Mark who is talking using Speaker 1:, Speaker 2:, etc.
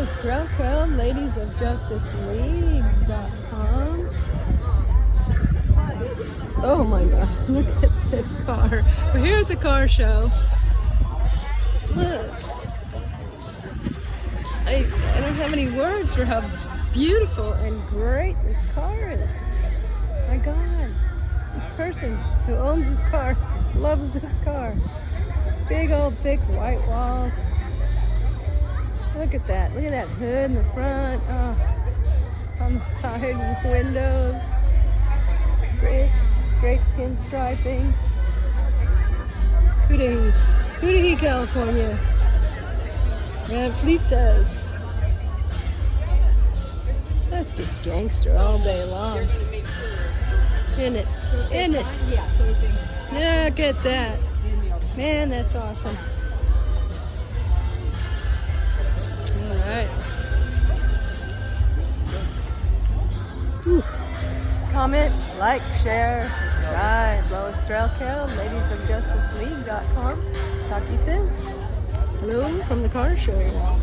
Speaker 1: Lois Threlkeld, ladiesofjustice.league.com. Oh my God, look at this car. We're here at the car show. Look. I don't have any words for how beautiful and great this car is. My God, this person who owns this car loves this car. Big old thick white walls. Look at that. Look at that hood in the front. Oh, on the side windows. Great pinstriping. Cudahy, California. Flitas. That's just gangster all day long. Isn't it? Isn't it? Look at that. Man, that's awesome. Alright. Comment, like, share, subscribe. Lois Threlkeld, ladiesofjusticeleague.com. Talk to you soon. Hello from the car show.